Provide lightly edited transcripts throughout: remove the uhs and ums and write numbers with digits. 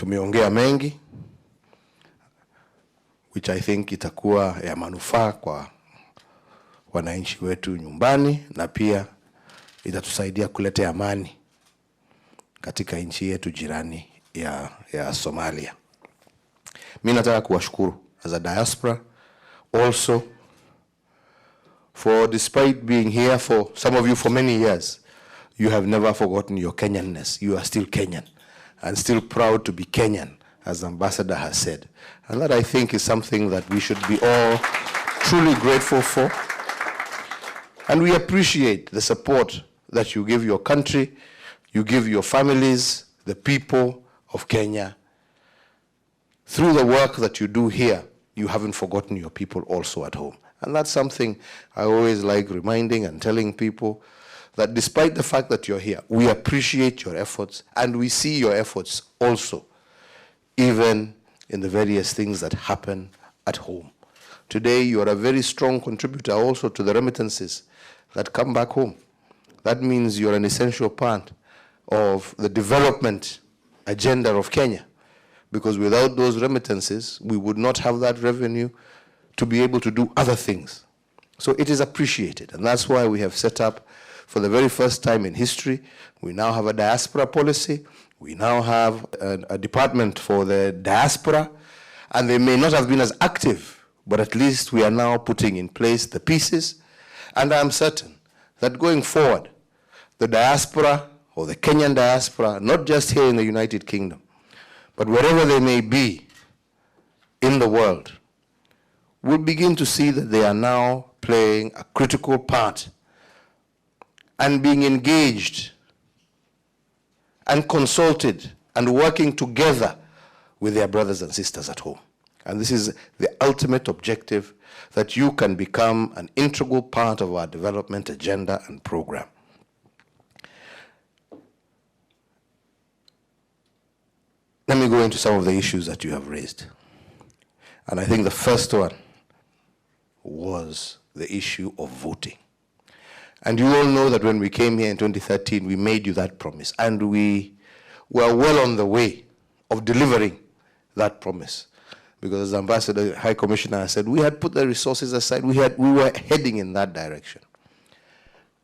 Tumeongea mengi, which I think itakuwa ya manufaa kwa wananchi wetu nyumbani, na pia itatusaidia kuleta amani katika nchi yetu jirani ya Somalia. Mimi nataka kuwashukuru as a diaspora also for, despite being here for some of you for many years, you have never forgotten your Kenyanness. You are still Kenyan and still proud to be Kenyan, as Ambassador has said. And that, I think, is something that we should be all truly grateful for. And we appreciate the support that you give your country, you give your families, the people of Kenya. Through the work that you do here, you haven't forgotten your people also at home. And that's something I always like reminding and telling people, that despite the fact that you're here, we appreciate your efforts, and we see your efforts also, even in the various things that happen at home. Today, you are a very strong contributor also to the remittances that come back home. That means you're an essential part of the development agenda of Kenya, because without those remittances, we would not have that revenue to be able to do other things. So it is appreciated, and that's why we have set up, for the very first time in history, we now have a diaspora policy. We now have a department for the diaspora, and they may not have been as active, but at least we are now putting in place the pieces. And I'm certain that going forward, the diaspora, or the Kenyan diaspora, not just here in the United Kingdom, but wherever they may be in the world, will begin to see that they are now playing a critical part and being engaged and consulted and working together with their brothers and sisters at home. And this is the ultimate objective, that you can become an integral part of our development agenda and program. Let me go into some of the issues that you have raised. And I think the first one was the issue of voting. And you all know that when we came here in 2013, we made you that promise. And we were well on the way of delivering that promise. Because as Ambassador, High Commissioner said, we had put the resources aside. We were heading in that direction.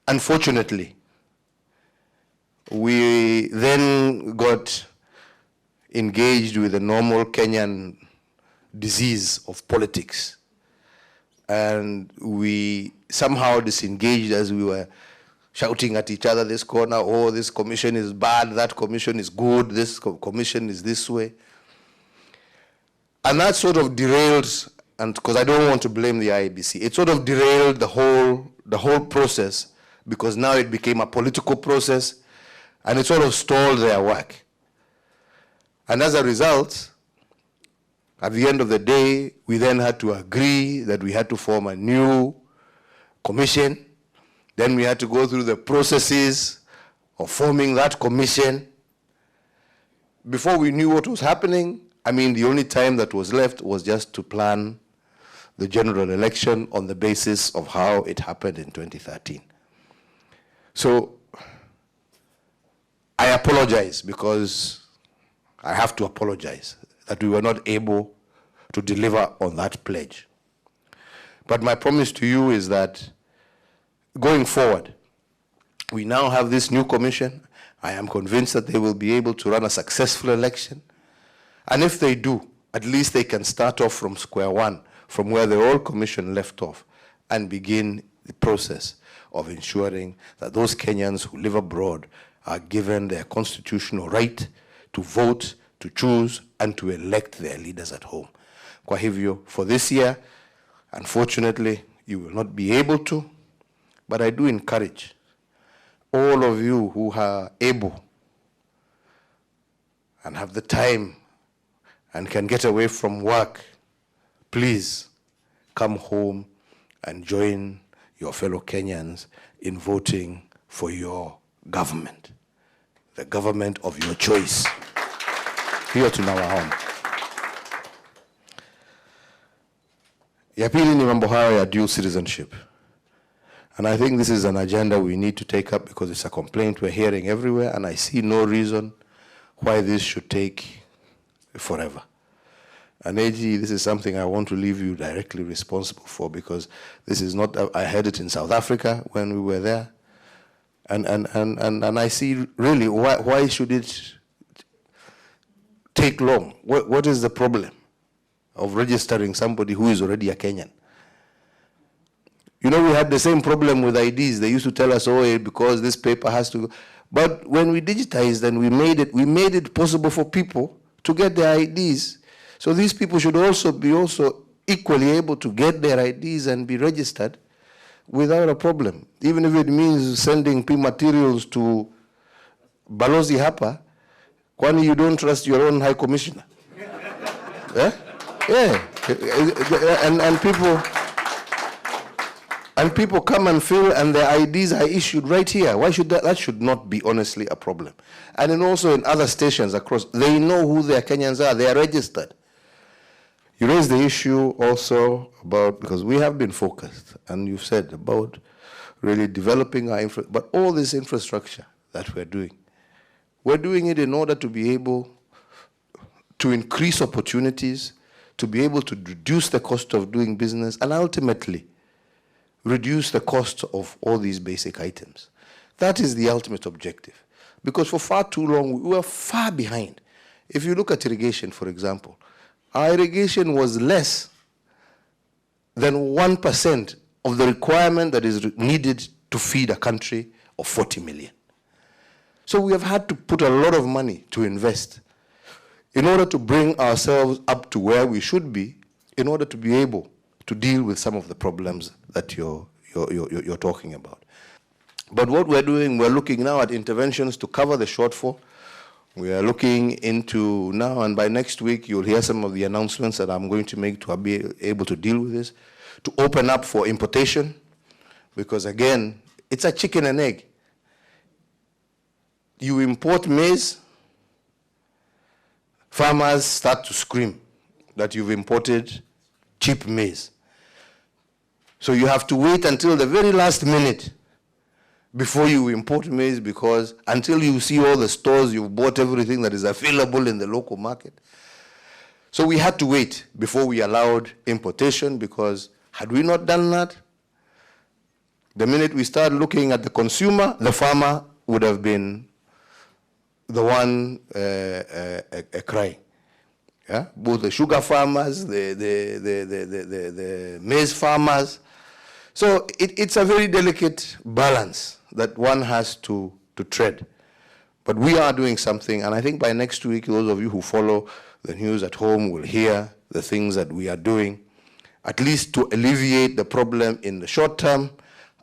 Unfortunately, we then got engaged with the normal Kenyan disease of politics. And we somehow disengaged as we were shouting at each other, this corner, oh, this commission is bad, that commission is good, this commission is this way. And that sort of derailed, and because I don't want to blame the IEBC, it sort of derailed the whole process, because now it became a political process, and it sort of stalled their work. And as a result, at the end of the day, we then had to agree that we had to form a new commission. Then we had to go through the processes of forming that commission. Before we knew what was happening, I mean, the only time that was left was just to plan the general election on the basis of how it happened in 2013. So I apologize, because I have to apologize that we were not able to deliver on that pledge. But my promise to you is that going forward, we now have this new commission. I am convinced that they will be able to run a successful election. And if they do, at least they can start off from square one, from where the old commission left off, and begin the process of ensuring that those Kenyans who live abroad are given their constitutional right to vote, to choose, and to elect their leaders at home. Kwa hivyo, for this year, unfortunately, you will not be able to, but I do encourage all of you who are able and have the time and can get away from work, please come home and join your fellow Kenyans in voting for your government, the government of your choice. Hiyo tunawaomba. Ya pili ni mambo hayo ya dual citizenship. And I think this is an agenda we need to take up, because it's a complaint we're hearing everywhere, and I see no reason why this should take forever. And AG, this is something I want to leave you directly responsible for, because this is not, I had it in South Africa when we were there. And I see really, why should it take long? What is the problem of registering somebody who is already a Kenyan? You know, we had the same problem with IDs. They used to tell us, oh, because this paper has to go. But when we digitized and we made it possible for people to get their IDs. So these people should also be equally able to get their IDs and be registered without a problem. Even if it means sending materials to Balozi Hapa, kwani you don't trust your own High Commissioner. Yeah? Yeah. And people come and fill, and their IDs are issued right here. Why should that should not be honestly a problem? And then also in other stations across, they know who their Kenyans are. They are registered. You raised the issue also about, because we have been focused, and you've said about really developing our but all this infrastructure that we're doing it in order to be able to increase opportunities, to be able to reduce the cost of doing business, and ultimately reduce the cost of all these basic items. That is the ultimate objective. Because for far too long, we were far behind. If you look at irrigation, for example, our irrigation was less than 1% of the requirement that is needed to feed a country of 40 million. So we have had to put a lot of money to invest in order to bring ourselves up to where we should be, in order to be able to deal with some of the problems that you're talking about. But what we're doing, we're looking now at interventions to cover the shortfall. We are looking into now, and by next week, you'll hear some of the announcements that I'm going to make to be able to deal with this, to open up for importation, because again, it's a chicken and egg. You import maize, farmers start to scream that you've imported cheap maize. So you have to wait until the very last minute before you import maize, because until you see all the stores, you've bought everything that is available in the local market. So we had to wait before we allowed importation, because had we not done that, the minute we start looking at the consumer, the farmer would have been the one crying. Yeah? Both the sugar farmers, the maize farmers. So it's a very delicate balance that one has to tread. But we are doing something, and I think by next week, those of you who follow the news at home will hear the things that we are doing, at least to alleviate the problem in the short term,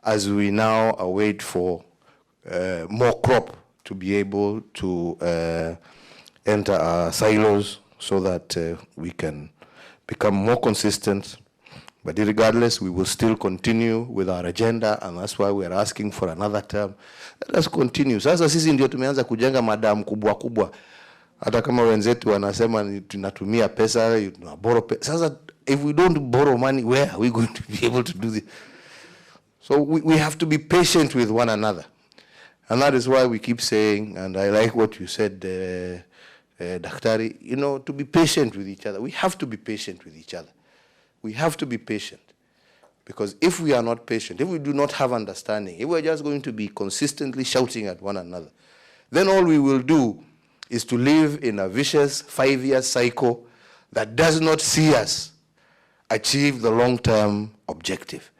as we now await for more crop to be able to enter our silos, so that we can become more consistent. But regardless, we will still continue with our agenda, and that's why we are asking for another term. Let us continue. Sasa sisi ndio tumeanza kujenga madamu kubwa kubwa. Hata kama wenzetu wanasema tunatumia pesa, borrow pesa. Sasa if we don't borrow money, where are we going to be able to do this? So we have to be patient with one another. And that is why we keep saying, and I like what you said, Daktari, you know, to be patient with each other. We have to be patient with each other. We have to be patient. Because if we are not patient, if we do not have understanding, if we're just going to be consistently shouting at one another, then all we will do is to live in a vicious 5-year cycle that does not see us achieve the long-term objective.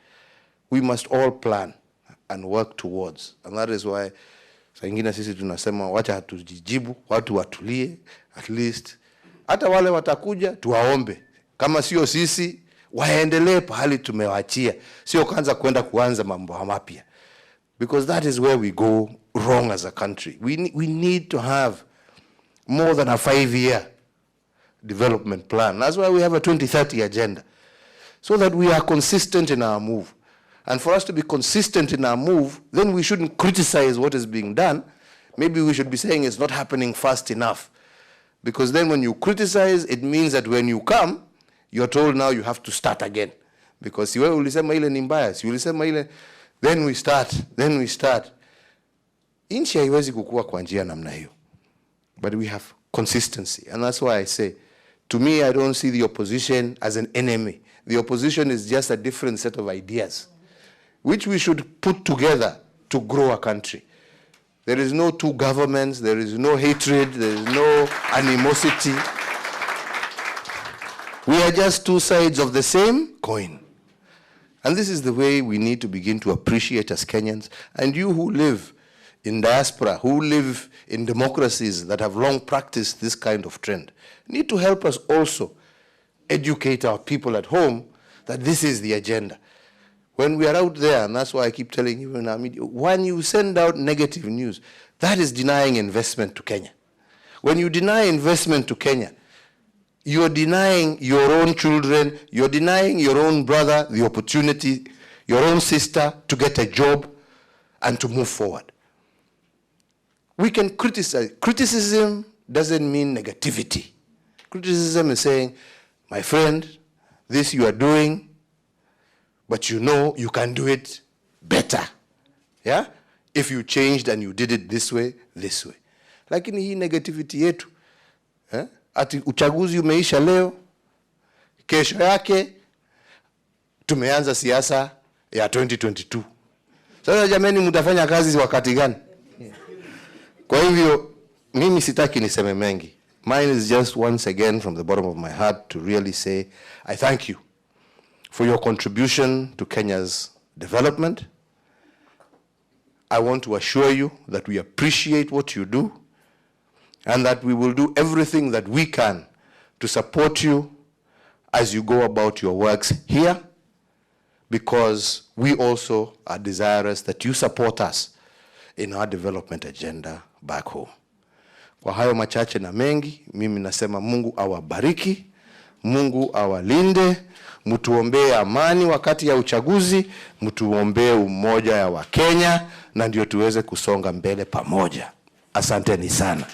We must all plan and work towards. And that is why saa ingine sisi tunasema wacha hatujijibu, watu watulie, at least. Hata wale watakuja, tuwaombe. Kama sio sisi, waendelee pahali tumewaachia. Sio kuanza kuanza mambo mapya. Because that is where we go wrong as a country. We need to have more than a 5-year development plan. That's why we have a 2030 agenda. So that we are consistent in our move. And for us to be consistent in our move, then we shouldn't criticize what is being done. Maybe we should be saying it's not happening fast enough. Because then when you criticize, it means that when you come, you're told now you have to start again. Because siwe ulisema ile ni mbaya, si ulisema ile, then we start. Inchi haiwezi kukua kwa njia namna hiyo. But we have consistency. And that's why I say, to me, I don't see the opposition as an enemy. The opposition is just a different set of ideas, which we should put together to grow a country. There is no two governments, there is no hatred, there is no animosity. We are just two sides of the same coin. And this is the way we need to begin to appreciate as Kenyans. And you who live in diaspora, who live in democracies that have long practiced this kind of trend, need to help us also educate our people at home that this is the agenda. When we are out there, and that's why I keep telling you in our media, when you send out negative news, that is denying investment to Kenya. When you deny investment to Kenya, you're denying your own children, you're denying your own brother the opportunity, your own sister to get a job and to move forward. We can criticize. Criticism doesn't mean negativity. Criticism is saying, my friend, this you are doing, but you know you can do it better. Yeah? If you changed and you did it this way, this way. Lakini hii negativity yetu, ati uchaguzi umeisha leo, kesho yake tumeanza siasa ya 2022. Sasa jameni, mtafanya kazi wakati gani? Kwa hivyo mimi sitaki niseme mengi. Mine is just once again from the bottom of my heart to really say I thank you for your contribution to Kenya's development. I want to assure you that we appreciate what you do and that we will do everything that we can to support you as you go about your works here, because we also are desirous that you support us in our development agenda back home. Kwa hayo machache na mengi, mimi nasema Mungu awabariki, Mungu awalinde, mtuombee amani wakati ya uchaguzi, mtuombee umoja ya Wakenya, na ndio tuweze kusonga mbele pamoja. Asanteni sana.